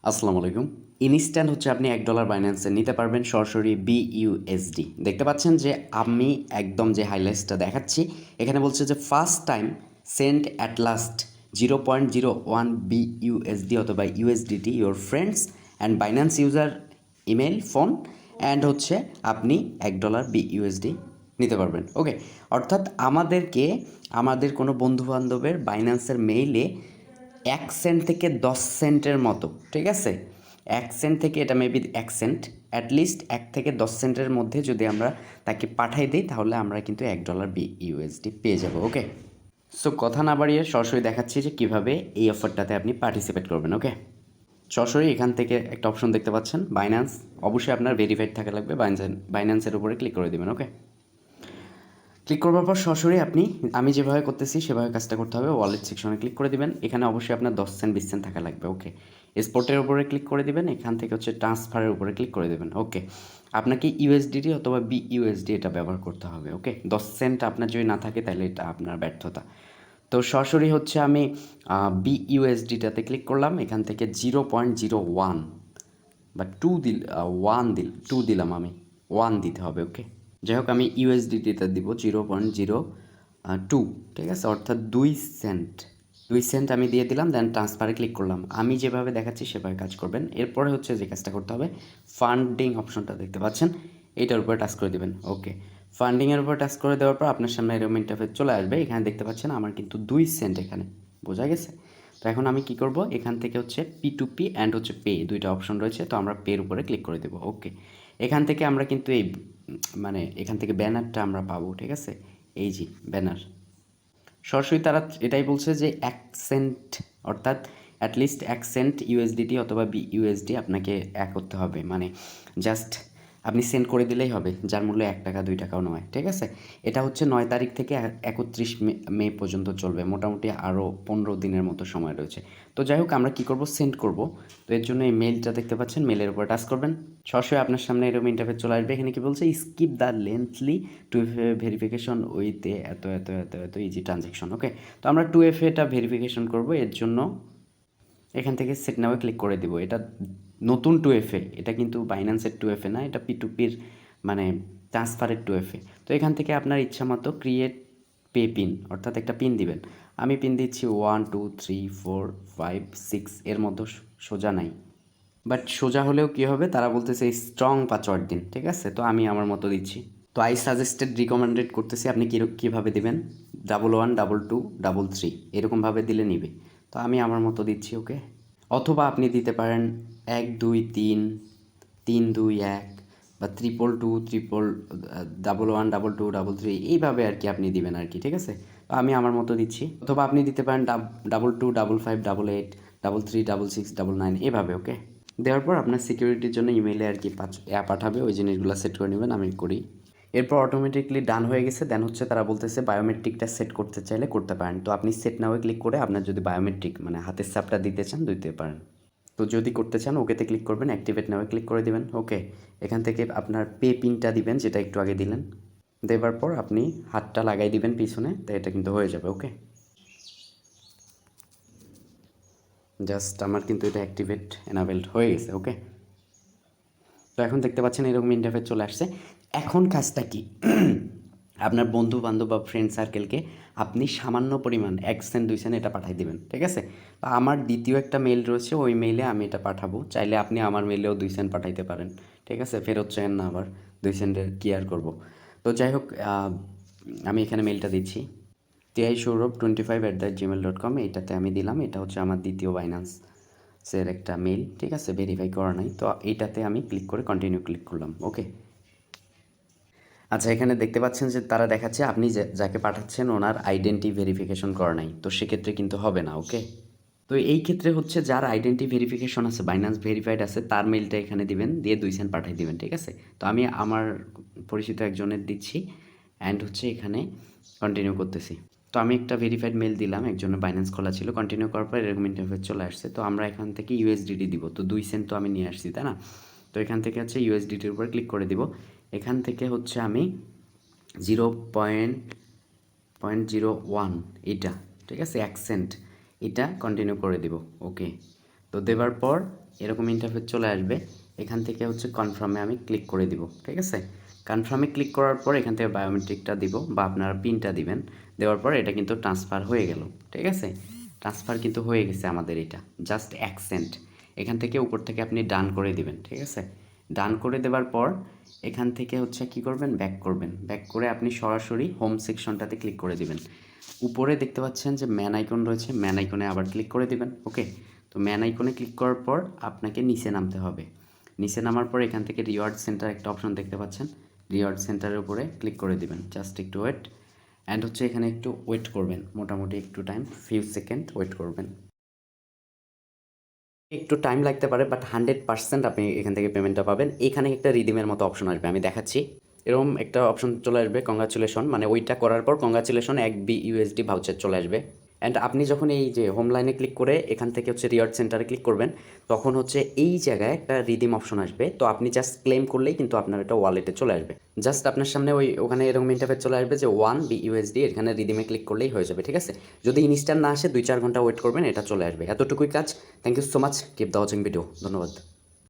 আসসালামু আলাইকুম। ইনস্ট্যান্ট হচ্ছে আপনি $1 বাইন্যান্সে নিতে পারবেন সরাসরি BUSD। দেখতে পাচ্ছেন যে আমি একদম যে হাইলাইটসটা দেখাচ্ছি এখানে বলছে যে first time send at last 0.01 BUSD অথবা USDT your friends and Binance user email phone and হচ্ছে আপনি $1 BUSD নিতে পারবেন। ওকে, অর্থাৎ আমাদের কোনো বন্ধুবান্ধবের বাইন্যান্সের মেইলে 1 সেন্ট থেকে 10 সেন্টের মতো, ঠিক আছে, 1 সেন্ট থেকে এটা মেবি 1 সেন্ট, অ্যাটলিস্ট 1 থেকে 10 সেন্টের মধ্যে যদি আমরা তাকে পাঠাই দিই তাহলে আমরা কিন্তু $1 BUSD পেয়ে যাব। ওকে, সো কথা না বাড়িয়ে সরাসরি দেখাচ্ছি যে কীভাবে এই অফারটাতে আপনি পার্টিসিপেট করবেন। ওকে, সরাসরি এখান থেকে একটা অপশন দেখতে পাচ্ছেন বাইন্যান্স, অবশ্যই আপনার ভেরিফাইড থাকা লাগবে, বাইন্যান্সের উপরে ক্লিক করে দেবেন। ওকে, ক্লিক করবার পর সরাসরি আমি যেভাবে করতেছি সেভাবে কাজটা করতে হবে। ওয়ালেট সেকশনে ক্লিক করে দিবেন, এখানে অবশ্যই আপনার 10 সেন্ট 20 সেন্ট থাকা লাগবে। ওকে, এক্সপোর্টের উপরে ক্লিক করে দিবেন, এখান থেকে হচ্ছে ট্রান্সফারের উপরে ক্লিক করে দেবেন। ওকে, আপনাকে ইউএসডিটি অথবা BUSD এটা ব্যবহার করতে হবে। ওকে, 10 সেন্ট আপনার যদি না থাকে তাহলে এটা আপনার ব্যর্থতা। তো সরাসরি হচ্ছে আমি BUSDটাতে ক্লিক করলাম, এখান থেকে 0.01 বা 2 দিলাম, আমি 1 দিতে হবে। ওকে, যাই হোক আমি ইউএসডিটিতে দিব 0.02, ঠিক আছে, অর্থাৎ 2 সেন্ট আমি দিয়ে দিলাম, দেন ট্রান্সফারে ক্লিক করলাম। আমি যেভাবে দেখাচ্ছি সেভাবে কাজ করবেন। এরপরে হচ্ছে যে কাজটা করতে হবে, ফান্ডিং অপশনটা দেখতে পাচ্ছেন, এইটার উপরে টাচ করে দেবেন। ওকে, ফান্ডিংয়ের উপর টাচ করে দেওয়ার পর আপনার সামনে এরকম ইন্টারফেস চলে আসবে। এখানে দেখতে পাচ্ছেন আমার কিন্তু 2 সেন্ট এখানে বোঝা গেছে। তো এখন আমি কি করব, এখান থেকে হচ্ছে P2P অ্যান্ড হচ্ছে পে, দুইটা অপশন রয়েছে, তো আমরা পের উপরে ক্লিক করে দেবো। ওকে, এখান থেকে আমরা কিন্তু এখান থেকে ব্যানারটা আমরা পাবো, ঠিক আছে, এই যে ব্যানার। সরাসরি তারা এটাই বলছে যে 1 সেন্ট, অর্থাৎ অ্যাটলিস্ট 1 সেন্ট USDT অথবা BUSD আপনাকে করতে হবে, মানে জাস্ট আপনি সেন্ড করে দিলেই হবে, যার মূল্য 1 টাকা 2 টাকাও নয়, ঠিক আছে। এটা হচ্ছে 9 তারিখ থেকে 31 মে পর্যন্ত চলবে, মোটামুটি আরও 15 দিনের মতো সময় রয়েছে। তো যাই হোক আমরা কী করব, সেন্ড করব। তো এর জন্য এই মেলটা দেখতে পাচ্ছেন, মেলের উপর টাচ করবেন, সরাসরি আপনার সামনে এরকম ইন্টারফেস চলে আসবে। এখানে কি বলছে, skip the lengthly 2FA verification with এত ইজি ট্রানজ্যাকশন। ওকে, তো আমরা 2FAটা ভেরিফিকেশন করব, এর জন্য এখান থেকে সেট নাও ক্লিক করে দিব। এটা নতুন 2FA, এটা কিন্তু বাইন্যান্সের 2FA না, এটা P2Pর মানে ট্রান্সফারের 2FA। তো এখান থেকে আপনার ইচ্ছা মতো ক্রিয়েট পে পিন, অর্থাৎ একটা পিন দিবেন। আমি পিন দিচ্ছি 1 2 3 4 5 6, এর মধ্যে সোজা নাই, বাট সোজা হলেও কী হবে, তারা বলতেছে স্ট্রং পাসওয়ার্ড দিন, ঠিক আছে। তো আমি আমার মতো দিচ্ছি। তো আই সাজেস্টেড রিকমেন্ডেড করতেছি আপনি কীভাবে দিবেন, 11 22 33 এরকমভাবে দিলে নিবে। তো আমি আমার মতো দিচ্ছি। ওকে, অথবা আপনি দিতে পারেন 1 2 3 3 2 1 বা 2 11 22 33, এইভাবে আর কি আপনি দিবেন আর কি, ঠিক আছে। তো আমি আমার মতো দিচ্ছি, অথবা আপনি দিতে পারেন 22 55 88 33 66 99 এভাবে। ওকে, দেওয়ার পর আপনার সিকিউরিটির জন্য ইমেইলে আর কি পাঠাবে, ওই জিনিসগুলো সেট করে নেবেন, আমি করি। এরপর অটোমেটিকলি ডান হয়ে গেছে। দেন হচ্ছে তারা বলতেছে বায়োমেট্রিকটা সেট করতে চাইলে করতে পারেন। তো আপনি সেট নাওয়ে ক্লিক করে আপনার যদি বায়োমেট্রিক মানে হাতের ছাপটা দিতে চান দিতে পারেন। তো যদি করতে চান ওকেতে ক্লিক করবেন, অ্যাক্টিভেট নাওয়ে ক্লিক করে দিবেন। ওকে, এখান থেকে আপনার পে পিনটা দিবেন যেটা একটু আগে দিলেন, দেবার পর আপনি হাতটা লাগাই দিবেন পিছনে, তো এটা কিন্তু হয়ে যাবে। ওকে, জাস্ট আমার কিন্তু এটা অ্যাক্টিভেট এনাবেলড হয়ে গেছে। ওকে, তো এখন দেখতে পাচ্ছেন এরকম ইন্টারফেস চলে আসছে। এখন কাজটা কি, আপনার বন্ধু বান্ধব বা ফ্রেন্ড সার্কেলকে আপনি সামান্য পরিমাণ 1 সেন্ট 2 সেন্ট এটা পাঠিয়ে দেবেন, ঠিক আছে। তো আমার দ্বিতীয় একটা মেল রয়েছে, ওই মেইলে আমি এটা পাঠাবো, চাইলে আপনি আমার মেইলেও 2 সেন্ট পাঠাইতে পারেন, ঠিক আছে, ফেরত চান না আবার 2 সেন্টের কি আর করবো। তো যাই হোক আমি এখানে মেলটা দিচ্ছি, tiShourab25@gmail.com, এইটাতে আমি দিলাম। এটা হচ্ছে আমার দ্বিতীয় বাইন্যান্সের একটা মেল, ঠিক আছে, ভেরিফাই করা নাই। তো এইটাতে আমি ক্লিক করে কন্টিনিউ ক্লিক করলাম। ওকে, আচ্ছা, এখানে দেখতে পাচ্ছেন যে তারা দেখাচ্ছে আপনি যাকে পাঠাচ্ছেন ওনার আইডেন্টি ভেরিফিকেশন করা নাই, তো সেক্ষেত্রে কিন্তু হবে না। ওকে, তো এই ক্ষেত্রে হচ্ছে যার আইডেন্টি ভেরিফিকেশন আছে, বাইন্যান্স ভেরিফাইড আছে, তার মেলটা এখানে দিবেন, দিয়ে 2 সেন্ট পাঠিয়ে দিবেন, ঠিক আছে। তো আমি আমার পরিচিত একজনের দিচ্ছি অ্যান্ড হচ্ছে এখানে কন্টিনিউ করতেছি। তো আমি একটা ভেরিফাইড মেল দিলাম, একজনের বাইন্যান্স খোলা ছিল, কন্টিনিউ করার পর এরকম ইন্টারফেস চলে আসছে। তো আমরা এখান থেকে USDT দিব, তো 2 সেন্ট তো আমি নিয়ে আসছি, তাই না। তো এখান থেকে হচ্ছে USDTর উপর ক্লিক করে দিব। এখান থেকে হচ্ছে আমি 0.01 এটা, ঠিক আছে, 1 সেন্ট এটা কন্টিনিউ করে দিব। ওকে, তো দেওয়ার পর এরকম ইন্টারফেস চলে আসবে। এখান থেকে হচ্ছে কনফার্মে আমি ক্লিক করে দিব, ঠিক আছে। কনফার্মে ক্লিক করার পর এখান থেকে বায়োমেট্রিকটা দিব বা আপনারা পিনটা দিবেন। দেওয়ার পর এটা কিন্তু ট্রান্সফার হয়ে গেল, ঠিক আছে। ট্রান্সফার কিন্তু হয়ে গেছে আমাদের এটা, জাস্ট অ্যাকসেন্ট। এখান থেকে উপর থেকে আপনি ডান করে দিবেন, ঠিক আছে। ডান করে দেওয়ার পর এখান থেকে হচ্ছে কি করবেন, ব্যাক করবেন। ব্যাক করে আপনি সরাসরি হোম সেকশনটাতে ক্লিক করে দিবেন। উপরে দেখতে পাচ্ছেন যে ম্যান আইকন রয়েছে, ম্যান আইকনে আবার ক্লিক করে দিবেন, ওকে। তো ম্যান আইকনে ক্লিক করার পর আপনাকে নিচে নামতে হবে। নিচে নামার পর এখান থেকে রিওয়ার্ড সেন্টার একটা অপশন দেখতে পাচ্ছেন, রিওয়ার্ড সেন্টারের উপরে ক্লিক করে দিবেন। জাস্ট একটু ওয়েট, অ্যান্ড হচ্ছে এখানে একটু ওয়েট করবেন, মোটামুটি একটু টাইম, ফিউ সেকেন্ড ওয়েট করবেন। একটু টাইম লাগতে পারে, বাট 100% আপনি এখান থেকে পেমেন্টটা পাবেন। এখানে একটা রিডিমের মতো অপশন আসবে, আমি দেখাচ্ছি। এরকম একটা অপশন চলে আসবে, কংগ্রাচুলেশন, মানে ওইটা করার পর কংগ্রাচুলেশন 1 BUSD ভাউচার চলে আসবে। অ্যান্ড আপনি যখন এই যে হোম লাইনে ক্লিক করে এখান থেকে হচ্ছে রিওয়ার্ড সেন্টারে ক্লিক করবেন, তখন হচ্ছে এই জায়গায় একটা রিডিম অপশন আসবে। তো আপনি জাস্ট ক্লেম করলেই কিন্তু আপনার এটা ওয়ালেটে চলে আসবে। জাস্ট আপনার সামনে ওখানে এরকম ইন্টারফেস চলে আসবে যে 1 BUSD, এখানে রিডিমে ক্লিক করলেই হয়ে যাবে, ঠিক আছে। যদি ইনস্ট্যান্ট না আসে 2-4 ঘন্টা ওয়েট করবেন, এটা চলে আসবে। এতটুকুই কাজ। Thank you so much, keep the watching video. ধন্যবাদ।